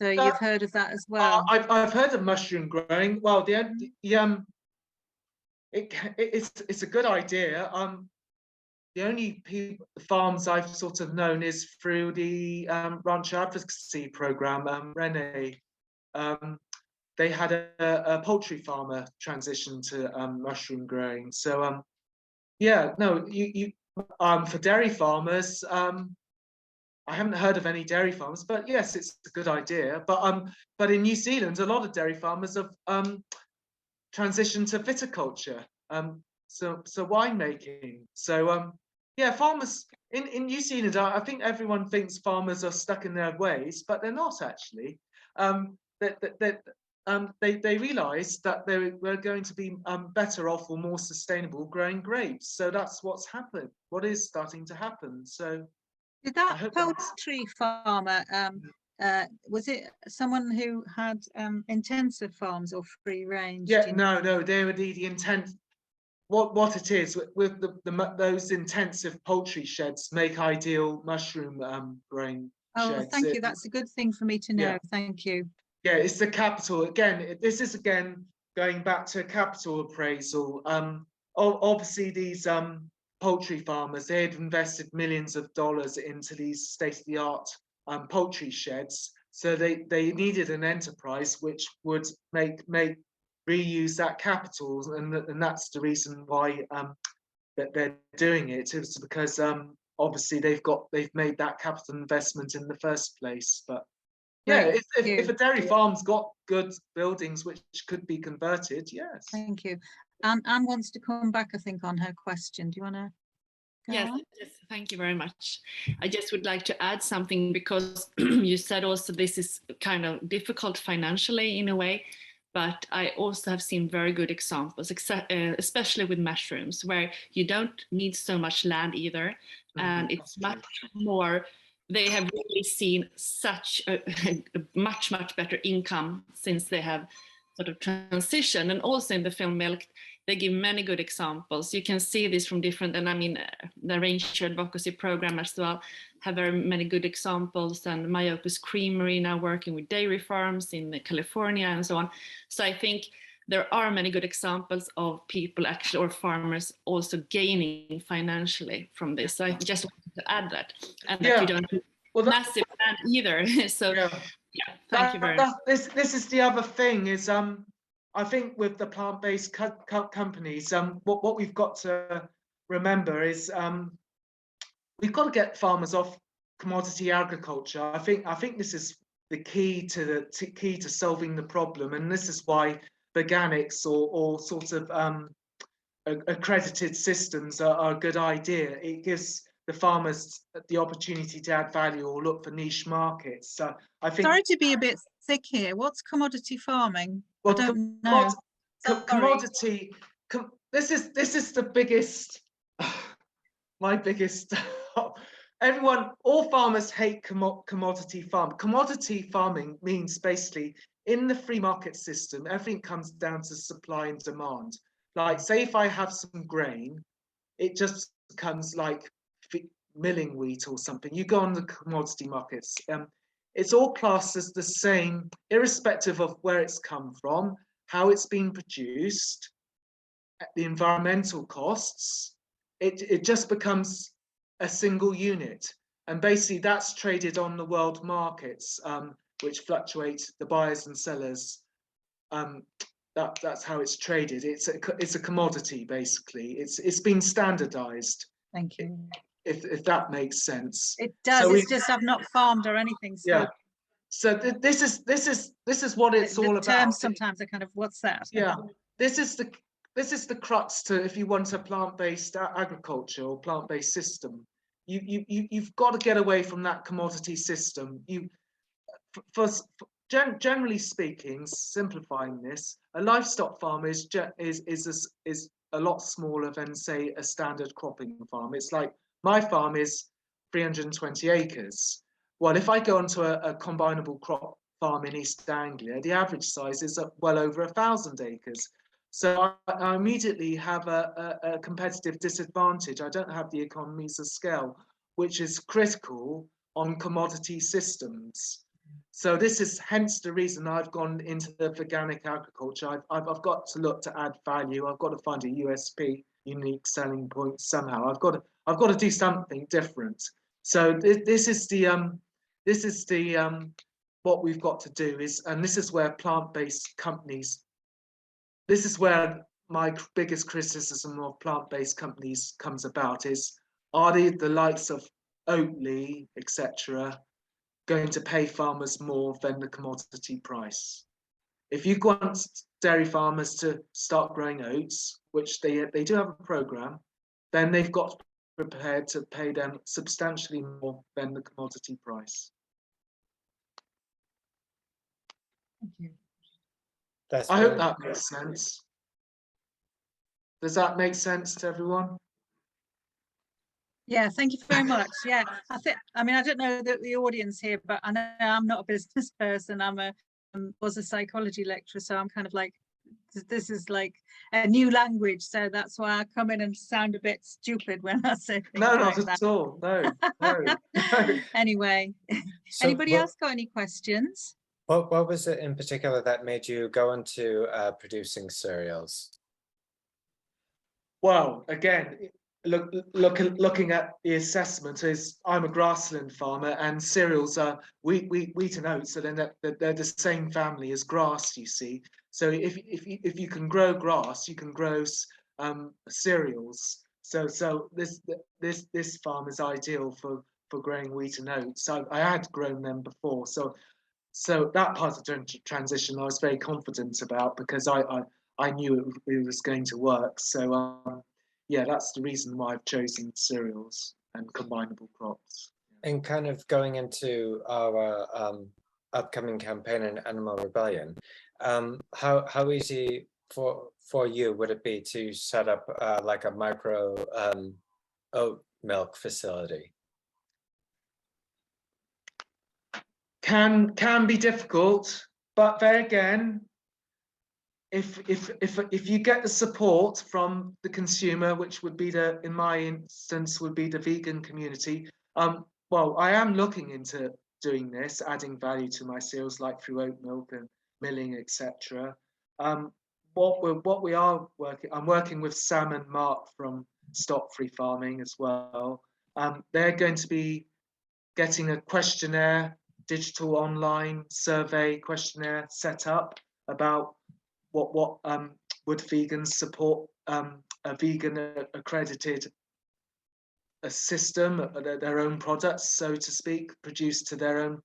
So you've heard of that as well? I've heard of mushroom growing. Well, it's a good idea. The only farms I've sort of known is through the rancher advocacy program. Rene, they had a poultry farmer transition to mushroom growing. So yeah, no, you for dairy farmers. I haven't heard of any dairy farmers, but yes, it's a good idea. But in New Zealand, a lot of dairy farmers have transitioned to viticulture, so winemaking. So yeah, farmers in New Zealand, I think everyone thinks farmers are stuck in their ways, but they're not actually. They realised that they were going to be better off or more sustainable growing grapes. So that's what's happened. What is starting to happen? So. Did that poultry farmer, was it someone who had intensive farms or free range? Yeah, no, they were the intent. What it is with those intensive poultry sheds make ideal mushroom growing sheds. Thank you. That's a good thing for me to know. Yeah. Thank you. Yeah, it's the capital again. This is again going back to capital appraisal. Obviously these poultry farmers, they had invested millions of dollars into these state-of-the-art poultry sheds. So they needed an enterprise which would reuse that capital, and that's the reason why that they're doing it. It's because obviously they've made that capital investment in the first place. But yeah, if a dairy farm's got good buildings which could be converted, yes. Thank you. Anne wants to come back, I think, on her question. Do you want to go on? Yes, thank you very much. I just would like to add something, because you said also this is kind of difficult financially in a way, but I also have seen very good examples, especially with mushrooms, where you don't need so much land either, and it's much more. They have really seen such a much better income since they have sort of transitioned. And also in the film Milk, they give many good examples. You can see this from different, and I mean, the Rancher Advocacy Program as well have very many good examples, and Myopus Creamery now working with dairy farms in California and so on. So I think there are many good examples of people actually, or farmers also gaining financially from this. So I just wanted to add that, and that you don't do massive land either. So yeah, thank you very much. This is the other thing is I think with the plant-based companies, what we've got to remember is we've got to get farmers off commodity agriculture. I think this is the key to solving the problem, and this is why veganics or sort of accredited systems are a good idea. It gives the farmers the opportunity to add value or look for niche markets. So I think. Sorry to be a bit thick here. What's commodity farming? Well, I don't know. Commodity. This is the biggest. My biggest. All farmers hate commodity farm. Commodity farming means basically in the free market system, everything comes down to supply and demand. Like, say if I have some grain, it just becomes like milling wheat or something. You go on the commodity markets, it's all classed as the same, irrespective of where it's come from, how it's been produced, the environmental costs. it just becomes a single unit. And basically that's traded on the world markets, which fluctuate the buyers and sellers. That's how it's traded. It's a commodity, basically. It's been standardized. Thank you. If that makes sense. It does. So it's just I've not farmed or anything. So yeah. So this is what it's all the about. terms sometimes are kind of, what's that? Yeah. This is the crux to, if you want a plant-based agriculture or plant-based system, you've got to get away from that commodity system. Generally speaking, simplifying this, a livestock farm is a lot smaller than, say, a standard cropping farm. It's like, my farm is 320 acres. Well, if I go onto a combinable crop farm in East Anglia, the average size is well over 1,000 acres. So I immediately have a competitive disadvantage. I don't have the economies of scale, which is critical on commodity systems. So this is hence the reason I've gone into the veganic agriculture. I've got to look to add value. I've got to find a USP, unique selling point somehow. I've got to do something different. So this is what we've got to do is, and this is where plant-based companies. This is where my biggest criticism of plant-based companies comes about: is, are the likes of Oatly, etc., going to pay farmers more than the commodity price? If you want dairy farmers to start growing oats, which they do have a program, then they've got to be prepared to pay them substantially more than the commodity price. Thank you. I hope that makes sense. Does that make sense to everyone? Yeah, thank you very much. Yeah, I mean, I don't know the audience here, but I know I'm not a business person. Was a psychology lecturer, so I'm kind of like, this is like a new language, so that's why I come in and sound a bit stupid when I say things No, like not that. at all. No, no. Anyway, So anybody else got any questions? what was it in particular that made you go into producing cereals? Well, again, looking at the assessment, is I'm a grassland farmer, and cereals are wheat and oats, so then they're the same family as grass, you see. So if you can grow grass, you can grow cereals. So this farm is ideal for growing wheat and oats. So I had grown them before, so that part of the transition I was very confident about, because I knew it was going to work. So yeah, that's the reason why I've chosen cereals and combinable crops. And kind of going into our upcoming campaign in Animal Rebellion, how easy for you would it be to set up like a micro oat milk facility? Can be difficult, but there again, if you get the support from the consumer, which would be in my instance would be the vegan community, well, I am looking into doing this, adding value to my cereals, like through oat milk and milling, etc. What we are working, I'm working with Sam and Mark from Stock Free Farming as well. They're going to be getting a questionnaire, digital online survey questionnaire set up about what would vegans support a vegan accredited system, their own products, so to speak, produced to their own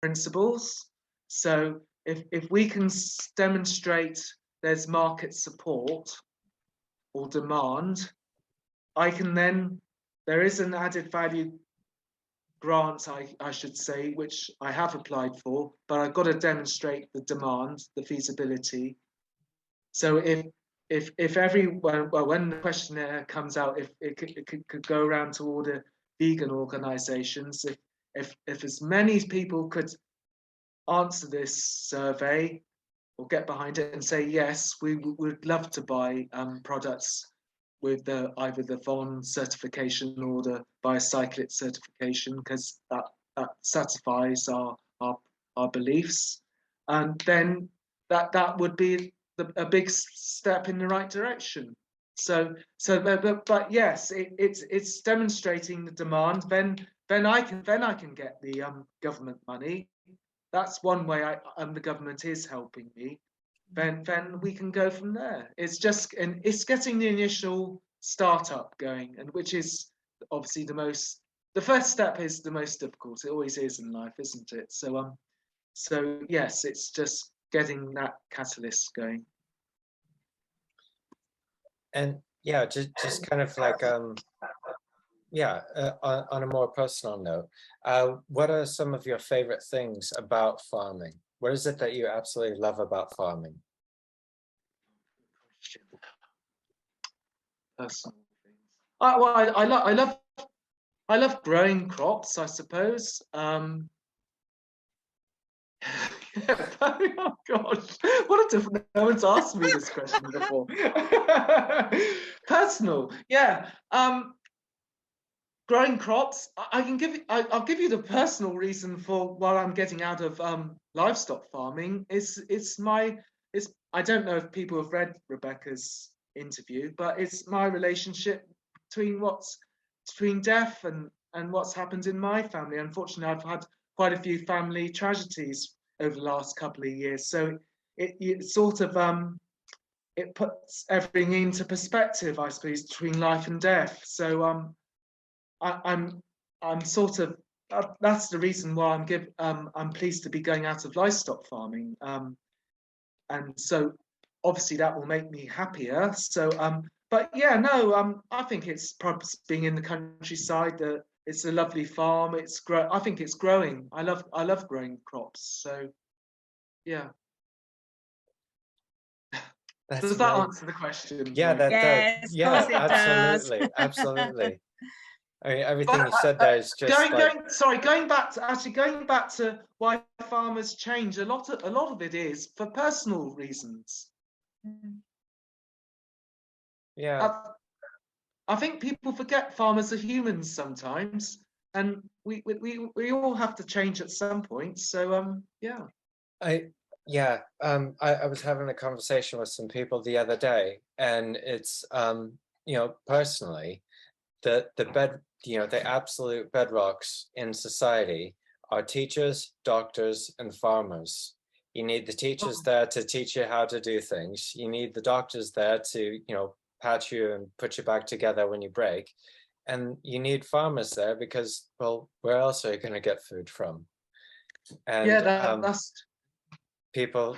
principles. So if we can demonstrate there's market support or demand, I can then, there is an added value grant, I should say, which I have applied for, but I've got to demonstrate the demand, the feasibility. So if everyone, well, when the questionnaire comes out, if it could go around to all the vegan organizations, if as many people could answer this survey or get behind it and say, yes, we would love to buy products with either the VON certification or the Biocyclid certification, because that satisfies our beliefs, and then that would be a big step in the right direction. But yes, it's demonstrating the demand. Then I can get the government money. That's one way the government is helping me. Then we can go from there. It's it's getting the initial startup going, and which is obviously the first step is the most difficult. It always is in life, isn't it? So yes, it's just getting that catalyst going. And yeah, just kind of like yeah, on a more personal note, what are some of your favorite things about farming? What is it that you absolutely love about farming? Personal things. Well, I love growing crops, I suppose. Oh gosh, what a different. No one's asked me this question before. Personal, yeah. Growing crops. I'll give you the personal reason for why I'm getting out of livestock farming. I don't know if people have read Rebecca's interview, but it's my relationship between death and what's happened in my family. Unfortunately, I've had quite a few family tragedies over the last couple of years, so it sort of it puts everything into perspective, I suppose, between life and death. So I'm sort of that's the reason why I'm pleased to be going out of livestock farming, and so obviously that will make me happier. So but yeah, no, I think it's probably being in the countryside. It's a lovely farm. I think it's growing. I love growing crops. So yeah. Does that answer the question? Yeah, that does. Yes, of Yeah, course it does. absolutely, absolutely. I mean, everything you said there is just going back to why farmers change. A lot of it is for personal reasons. Yeah. I think people forget farmers are humans sometimes, and we all have to change at some point. So yeah. I was having a conversation with some people the other day, and it's you know, personally, the absolute bedrocks in society are teachers, doctors, and farmers. You need the teachers there to teach you how to do things. You need the doctors there to, you know, pat you and put you back together when you break. And you need farmers there because, well, where else are you going to get food from? And yeah, that's people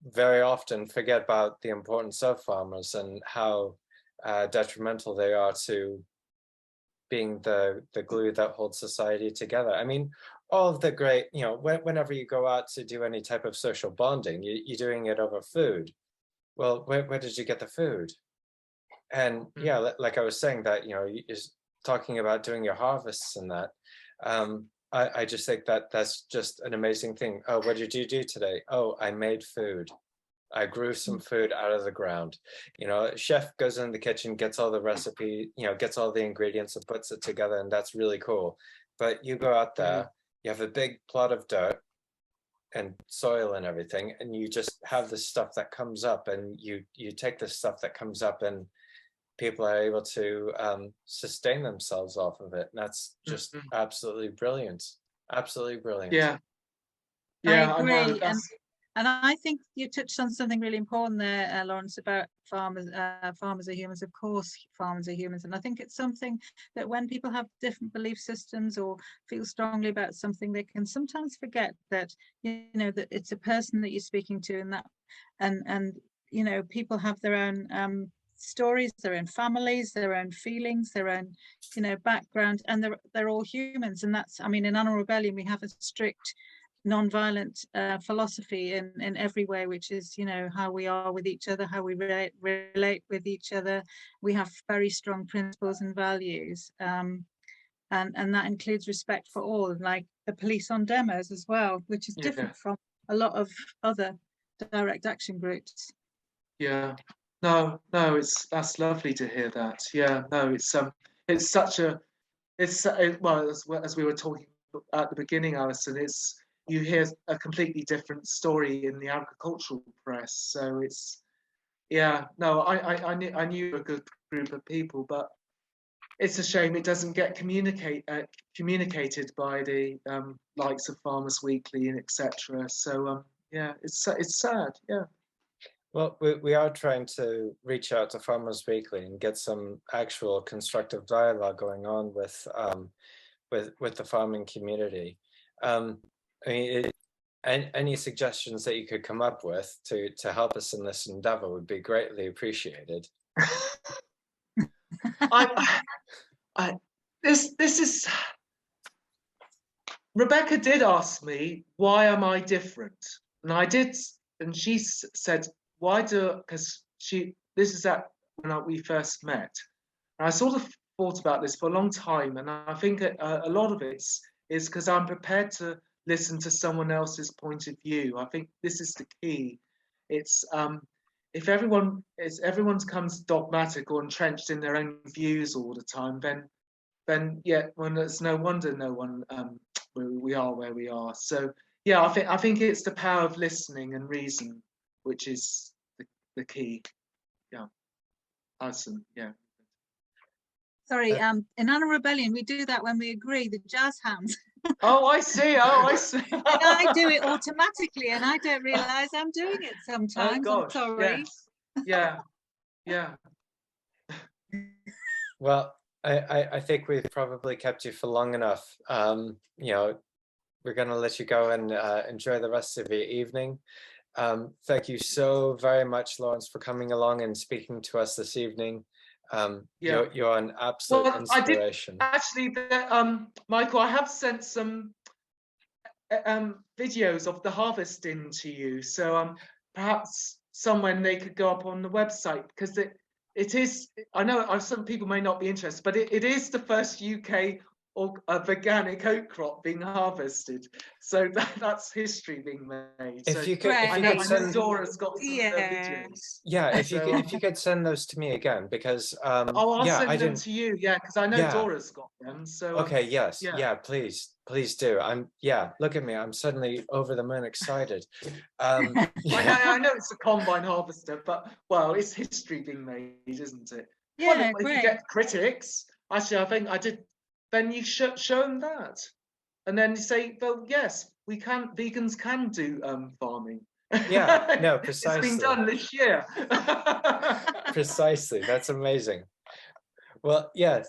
very often forget about the importance of farmers and how detrimental they are to being the glue that holds society together. I mean, all of the great, you know, whenever you go out to do any type of social bonding, you're doing it over food. Well, where did you get the food? And yeah, like I was saying that, you know, you're talking about doing your harvests and that. I just think that that's just an amazing thing. Oh, what did you do today? Oh, I made food. I grew some food out of the ground. You know, chef goes in the kitchen, gets all the recipe, you know, gets all the ingredients and puts it together, and that's really cool. But you go out there, you have a big plot of dirt and soil and everything, and you just have this stuff that comes up, and you take this stuff that comes up, and people are able to sustain themselves off of it. And that's just absolutely brilliant. Absolutely brilliant. Yeah. I agree. And I think you touched on something really important there, Laurence, about farmers. Farmers are humans. Of course, farmers are humans. And I think it's something that when people have different belief systems or feel strongly about something, they can sometimes forget that, you know, that it's a person that you're speaking to, and that, and you know, people have their own stories, their own families, their own feelings, their own, you know, background, and they're all humans. And that's, I mean, in Animal Rebellion, we have a strict non-violent philosophy in every way, which is, you know, how we are with each other, how we relate with each other. We have very strong principles and values, and that includes respect for all, like the police on demos as well, which is different from a lot of other direct action groups. Yeah, no, that's lovely to hear that. Yeah, no, it's such a well, as we were talking at the beginning, Alison, you hear a completely different story in the agricultural press. So it's, yeah, no, I knew you were a good group of people, but it's a shame it doesn't get communicated by the likes of Farmers Weekly and etc. So yeah, it's sad. Yeah. Well, we are trying to reach out to Farmers Weekly and get some actual constructive dialogue going on with the farming community. I mean, any suggestions that you could come up with to help us in this endeavor would be greatly appreciated. This is Rebecca did ask me, why am I different? And I did, and she said, because this is when we first met. And I sort of thought about this for a long time, and I think a lot of it is because I'm prepared to listen to someone else's point of view. I think this is the key. It's if everyone becomes dogmatic or entrenched in their own views all the time, then yeah, when it's no wonder no one we are where we are. So yeah, I think it's the power of listening and reason, which is the key. Yeah, Alison. Yeah. Sorry, in Animal Rebellion, we do that when we agree, the jazz hands. Oh, I see. Oh, I see. And I do it automatically, and I don't realise I'm doing it sometimes. Oh, I'm sorry. Yes. Yeah. Well, I think we've probably kept you for long enough. You know, we're going to let you go and enjoy the rest of your evening. Thank you so very much, Laurence, for coming along and speaking to us this evening. Yeah. You're an absolute inspiration. Actually, Michael, I have sent some videos of the harvesting to you, so perhaps somewhere they could go up on the website, because it is, I know some people may not be interested, but it is the first UK or a veganic oat crop being harvested, so that's history being made. If so you could, I know Dora's got some videos. Yeah, if you could send those to me again, because I'll yeah, send them to you, yeah, because I know Dora's got them. So okay, yes, yeah, please do. Look at me, I'm suddenly over the moon excited. I know it's a combine harvester, but well, it's history being made, isn't it? Yeah, well, great. If you get critics, actually, I think I did. Then you show them that, and then you say, well, yes, vegans can do farming. Yeah, no, precisely. It's been done this year. Precisely, that's amazing. Well, yeah,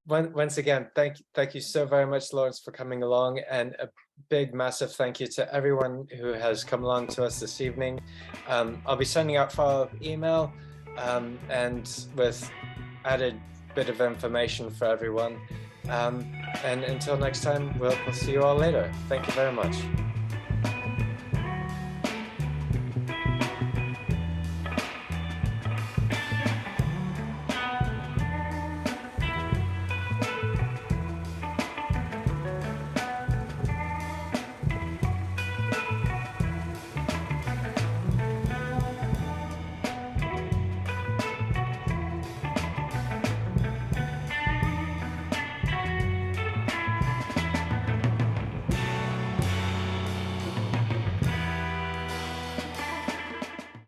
once again, thank you so very much, Laurence, for coming along, and a big, massive thank you to everyone who has come along to us this evening. I'll be sending out follow-up email and with added bit of information for everyone. And until next time, we'll see you all later. Thank you very much.